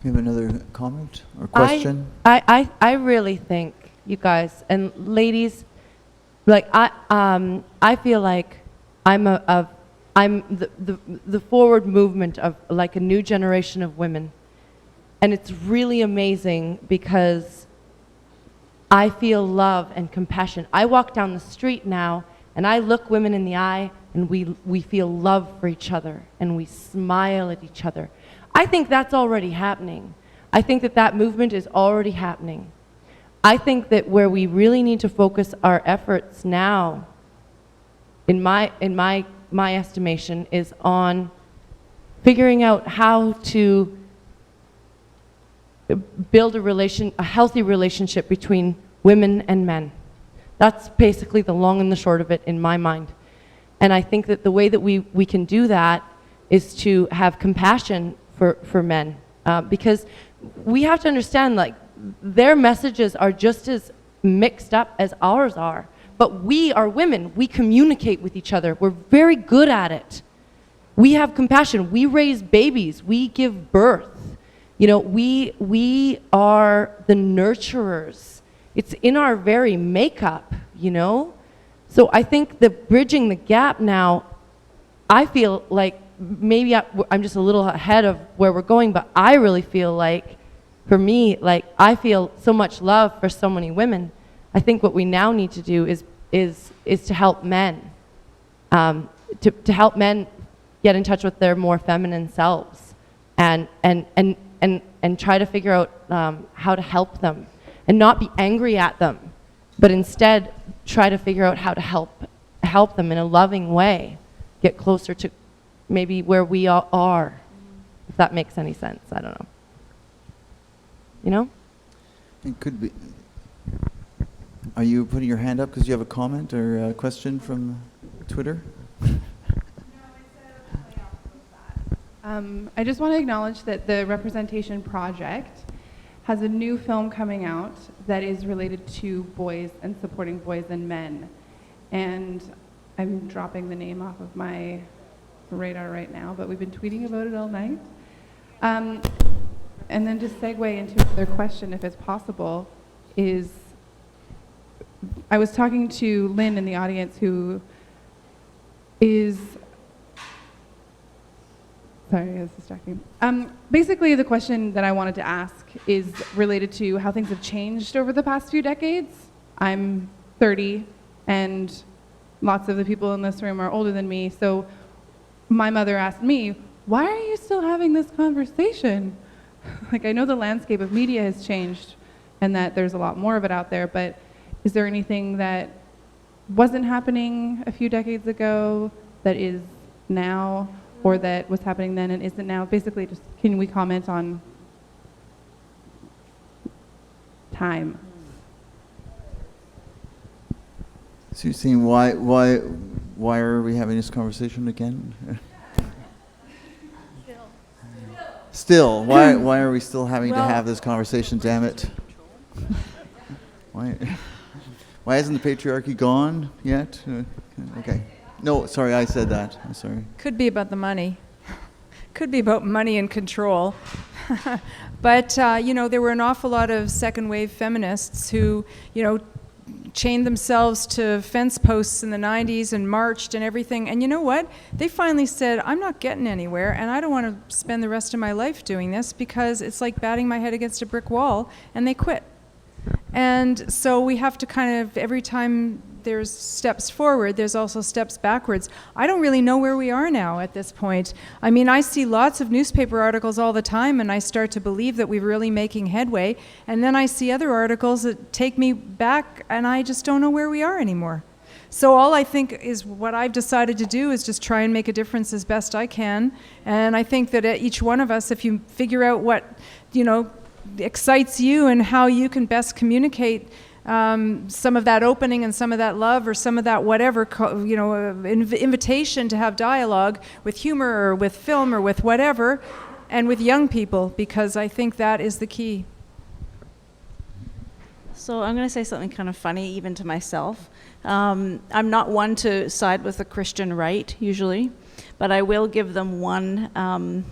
You have another comment or question? I really think, you guys, and ladies, like I feel like I'm the forward movement of like a new generation of women. And it's really amazing because I feel love and compassion. I walk down the street now and I look women in the eye and we feel love for each other and we smile at each other. I think that's already happening. I think that that movement is already happening. I think that where we really need to focus our efforts now, in my estimation, is on figuring out how to build a healthy relationship between women and men. That's basically the long and the short of it in my mind. And I think that the way that we can do that is to have compassion for men. Because we have to understand, like, their messages are just as mixed up as ours are. But we are women. We communicate with each other. We're very good at it. We have compassion. We raise babies. We give birth. You know, we are the nurturers. It's in our very makeup, you know? So I think that bridging the gap now, I feel like maybe I'm just a little ahead of where we're going, but I really feel like, for me, like, I feel so much love for so many women. I think what we now need to do is to help men, to help men get in touch with their more feminine selves, and try to figure out how to help them, and not be angry at them, but instead try to figure out how to help them in a loving way, get closer to maybe where we all are, if that makes any sense. I don't know. You know? It could be. Are you putting your hand up because you have a comment or a question from Twitter? I just want to acknowledge that the Representation Project has a new film coming out that is related to boys and supporting boys and men. And I'm dropping the name off of my radar right now, but we've been tweeting about it all night. And then just segue into another question, if it's possible, is I was talking to Lynn in the audience, who is, sorry, it's distracting. Basically, the question that I wanted to ask is related to how things have changed over the past few decades. I'm 30, and lots of the people in this room are older than me, so my mother asked me, why are you still having this conversation? Like, I know the landscape of media has changed and that there's a lot more of it out there, but is there anything that wasn't happening a few decades ago that is now, or that was happening then and isn't now? Basically, just can we comment on time? So you're saying why are we having this conversation again? Still, why are we still having to have this conversation? Damn it! Why hasn't the patriarchy gone yet? Okay. No, sorry, I said that. I'm sorry. Could be about the money. Could be about money and control. But, you know, there were an awful lot of second wave feminists who, you know, chained themselves to fence posts in the 90s and marched and everything. And you know what? They finally said, I'm not getting anywhere, and I don't want to spend the rest of my life doing this because it's like batting my head against a brick wall, and they quit. And so we have to kind of, every time there's steps forward, there's also steps backwards. I don't really know where we are now at this point. I mean, I see lots of newspaper articles all the time, and I start to believe that we're really making headway. And then I see other articles that take me back, and I just don't know where we are anymore. So all I think is what I've decided to do is just try and make a difference as best I can. And I think that each one of us, if you figure out what, excites you and how you can best communicate some of that opening and some of that love or some of that whatever, invitation to have dialogue with humor or with film or with whatever, and with young people, because I think that is the key. So I'm going to say something kind of funny, even to myself. I'm not one to side with the Christian right, usually, but I will give them one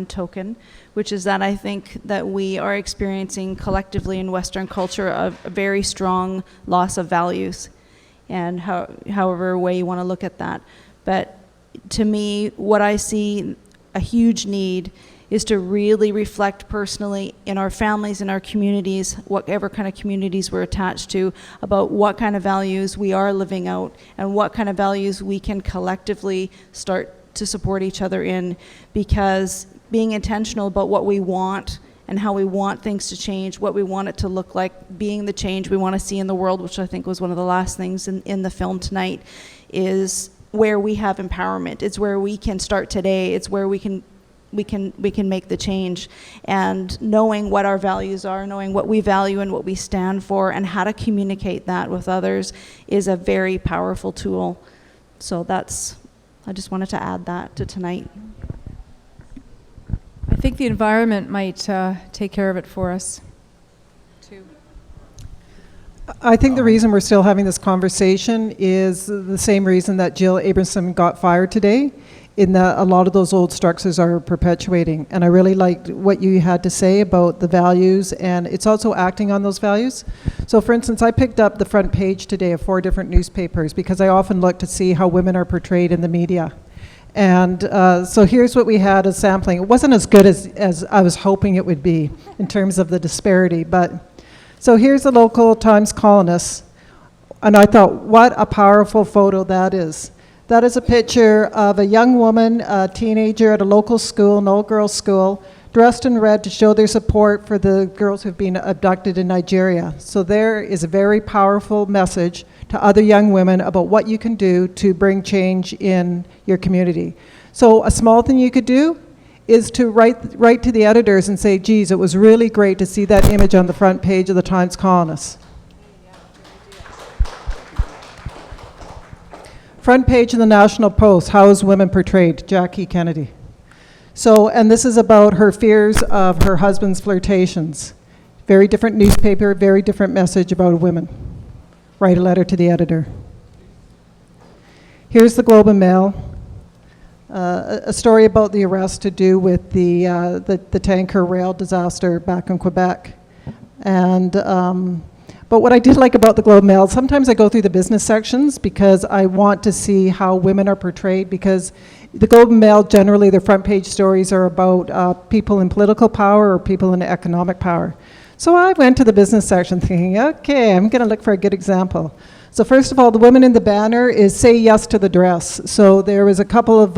token, which is that I think that we are experiencing collectively in Western culture a very strong loss of values, and however way you want to look at that. But to me, what I see a huge need is to really reflect personally in our families, in our communities, whatever kind of communities we're attached to, about what kind of values we are living out and what kind of values we can collectively start to support each other in, because being intentional about what we want and how we want things to change, what we want it to look like, being the change we want to see in the world, which I think was one of the last things in the film tonight, is where we have empowerment. It's where we can start today. It's where we can make the change. And knowing what our values are, knowing what we value and what we stand for, and how to communicate that with others is a very powerful tool. So I just wanted to add that to tonight. I think the environment might take care of it for us, too. I think the reason we're still having this conversation is the same reason that Jill Abramson got fired today, in that a lot of those old structures are perpetuating. And I really liked what you had to say about the values, and it's also acting on those values. So for instance, I picked up the front page today of 4 different newspapers because I often look to see how women are portrayed in the media. And so here's what we had as sampling. It wasn't as good as I was hoping it would be in terms of the disparity. But so here's the local Times Colonist. And I thought, what a powerful photo that is. That is a picture of a young woman, a teenager at a local school, an all-girls school, dressed in red to show their support for the girls who've been abducted in Nigeria. So there is a very powerful message to other young women about what you can do to bring change in your community. So a small thing you could do is to write to the editors and say, geez, it was really great to see that image on the front page of the Times Colonist. Front page of the National Post, how is women portrayed? Jackie Kennedy. So, and this is about her fears of her husband's flirtations. Very different newspaper, very different message about women. Write a letter to the editor. Here's the Globe and Mail. A story about the arrest to do with the tanker rail disaster back in Quebec. And but what I did like about the Globe and Mail, sometimes I go through the business sections because I want to see how women are portrayed, because the Globe and Mail, generally their front page stories are about people in political power or people in economic power. So I went to the business section thinking, okay, I'm going to look for a good example. So first of all, the woman in the banner is Say Yes to the Dress. So there was a couple of,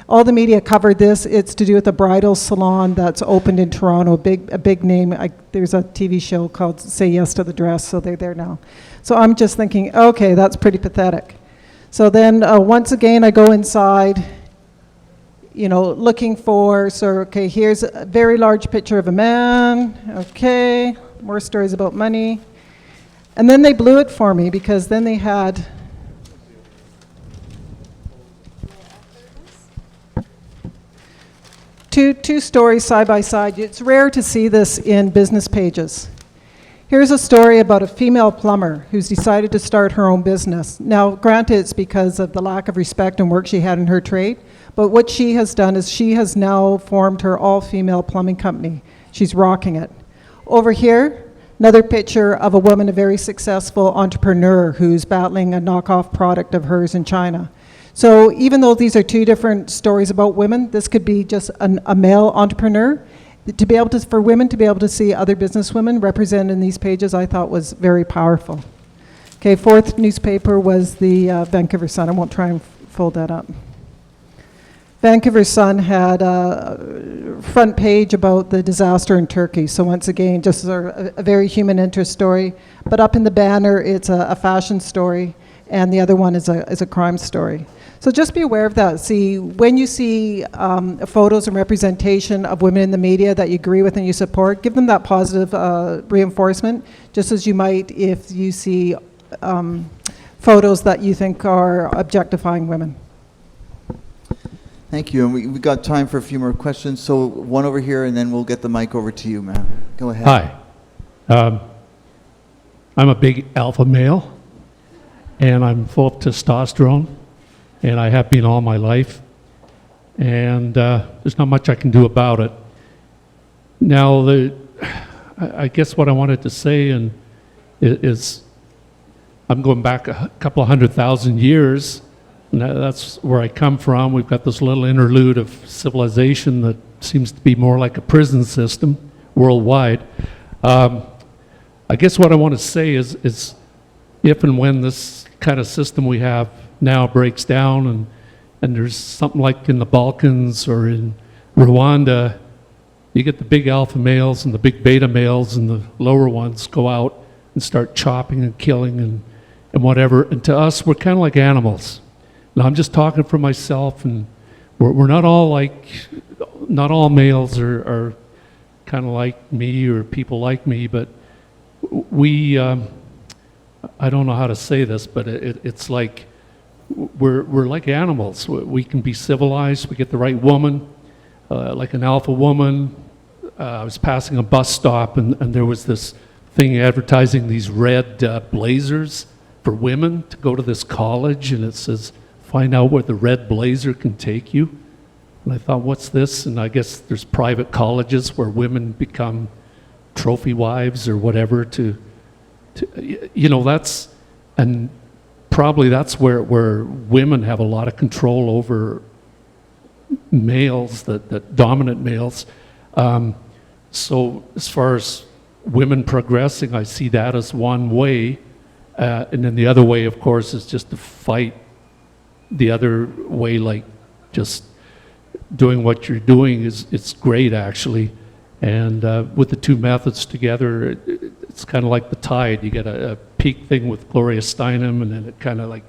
all the media covered this. It's to do with a bridal salon that's opened in Toronto, a big name. There's a TV show called Say Yes to the Dress, so they're there now. So I'm just thinking, okay, that's pretty pathetic. So then once again, I go inside, looking for, okay, here's a very large picture of a man. Okay, more stories about money. And then they blew it for me, because then they had two stories side by side. It's rare to see this in business pages. Here's a story about a female plumber who's decided to start her own business. Now, granted, it's because of the lack of respect and work she had in her trade, but what she has done is she has now formed her all-female plumbing company. She's rocking it. Over here, another picture of a woman, a very successful entrepreneur who's battling a knockoff product of hers in China. So even though these are 2 different stories about women, this could be just a male entrepreneur. For women to be able to see other businesswomen represented in these pages, I thought was very powerful. Okay, 4th newspaper was the Vancouver Sun. I won't try and fold that up. Vancouver Sun had a front page about the disaster in Turkey. So once again, just a very human interest story. But up in the banner, it's a fashion story. and the other one is a crime story. So just be aware of that. See, when you see photos and representation of women in the media that you agree with and you support, give them that positive reinforcement, just as you might if you see photos that you think are objectifying women. Thank you. And we got time for a few more questions. So one over here, and then we'll get the mic over to you, ma'am. Go ahead. Hi. I'm a big alpha male, and I'm full of testosterone, and I have been all my life. And there's not much I can do about it. Now, I guess what I wanted to say is I'm going back a couple of 100,000 years. And that's where I come from. We've got this little interlude of civilization that seems to be more like a prison system worldwide. I guess what I want to say is if and when this kind of system we have now breaks down and there's something like in the Balkans or in Rwanda, you get the big alpha males and the big beta males, and the lower ones go out and start chopping and killing and whatever. And to us, we're kind of like animals. Now, I'm just talking for myself, and we're not all like, not all males are kind of like me or people like me, but we, I don't know how to say this, but it's like we're like animals. We can be civilized, we get the right woman, like an alpha woman. I was passing a bus stop, and there was this thing advertising these red blazers for women to go to this college, and it says, find out where the red blazer can take you. And I thought, what's this? And I guess there's private colleges where women become trophy wives or whatever to you know, that's, and probably that's where women have a lot of control over males, that dominant males. So as far as women progressing, I see that as one way. And then the other way, of course, is just to fight the other way, like just doing what you're doing it's great, actually. And with the two methods together, it's kind of like the tide. You get a peak thing with Gloria Steinem, and then it kind of like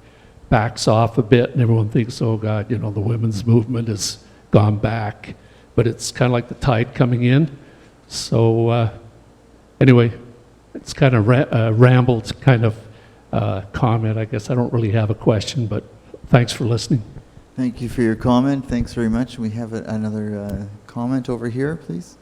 backs off a bit, and everyone thinks, oh God, you know, the women's movement has gone back. But it's kind of like the tide coming in. So anyway, it's kind of rambled kind of comment. I guess I don't really have a question, but thanks for listening. Thank you for your comment. Thanks very much. We have another comment over here, please.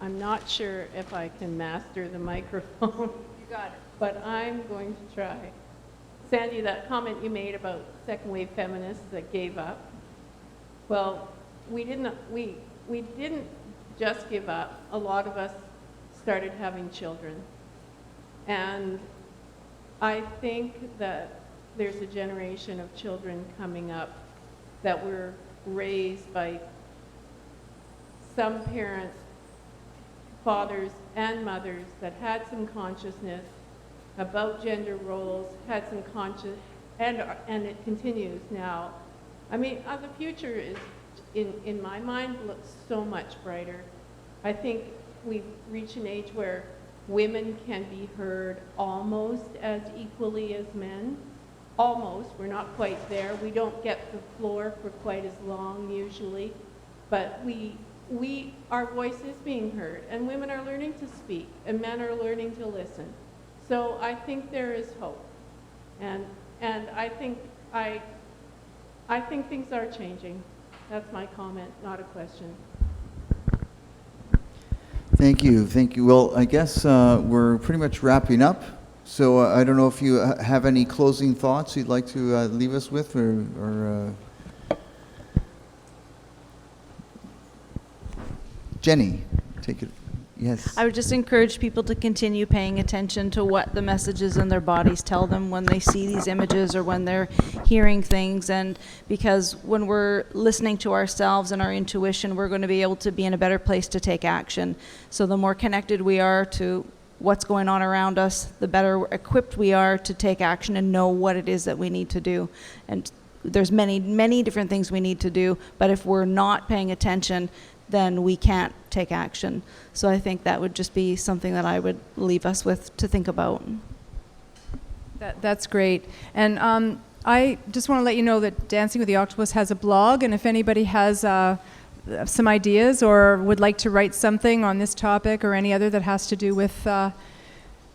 I'm not sure if I can master the microphone. You got it. But I'm going to try. Sandy, that comment you made about second wave feminists that gave up. Well, we didn't just give up. A lot of us started having children. And I think that there's a generation of children coming up that were raised by some parents, fathers and mothers that had some consciousness about gender roles, had some conscious, and it continues now. I mean, the future is, in my mind, looks so much brighter. I think we've reached an age where women can be heard almost as equally as men. Almost, we're not quite there. We don't get the floor for quite as long usually, but our voice is being heard, and women are learning to speak, and men are learning to listen. So I think there is hope, and I think things are changing. That's my comment, not a question. Thank you. Thank you. Well, I guess we're pretty much wrapping up. So I don't know if you have any closing thoughts you'd like to leave us with, or Jenny, take it. Yes. I would just encourage people to continue paying attention to what the messages in their bodies tell them when they see these images or when they're hearing things. And because when we're listening to ourselves and our intuition, we're going to be able to be in a better place to take action. So the more connected we are to what's going on around us, the better equipped we are to take action and know what it is that we need to do. And there's many, many different things we need to do, but if we're not paying attention, then we can't take action. So I think that would just be something that I would leave us with to think about. That's great. And I just want to let you know that Dancing with the Octopus has a blog, and if anybody has some ideas or would like to write something on this topic or any other that has to do with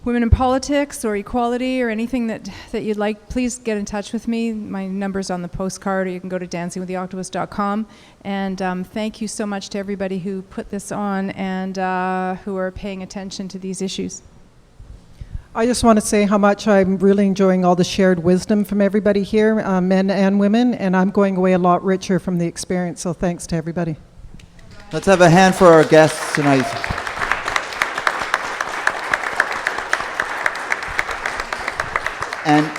women in politics or equality or anything that you'd like, please get in touch with me. My number's on the postcard, or you can go to dancingwiththeoctopus.com. And thank you so much to everybody who put this on and who are paying attention to these issues. I just want to say how much I'm really enjoying all the shared wisdom from everybody here, men and women, and I'm going away a lot richer from the experience, so thanks to everybody. Let's have a hand for our guests tonight. And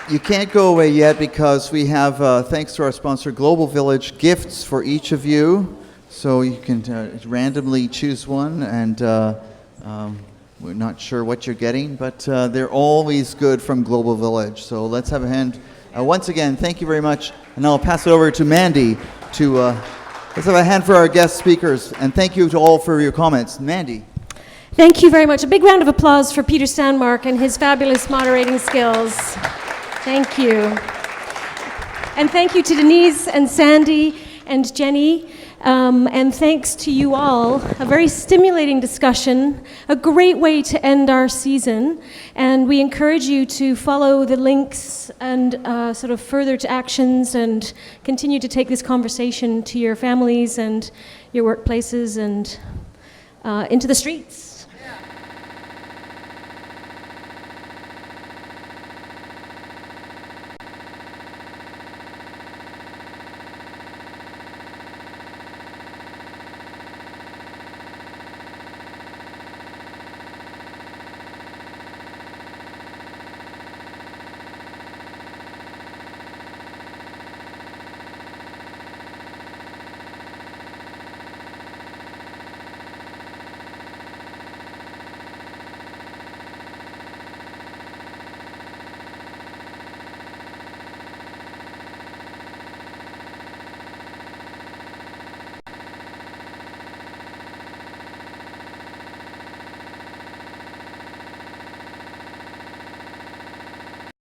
you can't go away yet because we have, thanks to our sponsor, Global Village, gifts for each of you. So you can randomly choose one, and we're not sure what you're getting, but they're always good from Global Village. So let's have a hand. Once again, thank you very much. And I'll pass it over to Mandy to, let's have a hand for our guest speakers. And thank you to all for your comments. Mandy. Thank you very much. A big round of applause for Peter Sandmark and his fabulous moderating skills. Thank you. And thank you to Denise and Sandy and Jenny. And thanks to you all. A very stimulating discussion, a great way to end our season. And we encourage you to follow the links and sort of further to actions and continue to take this conversation to your families and your workplaces and into the streets.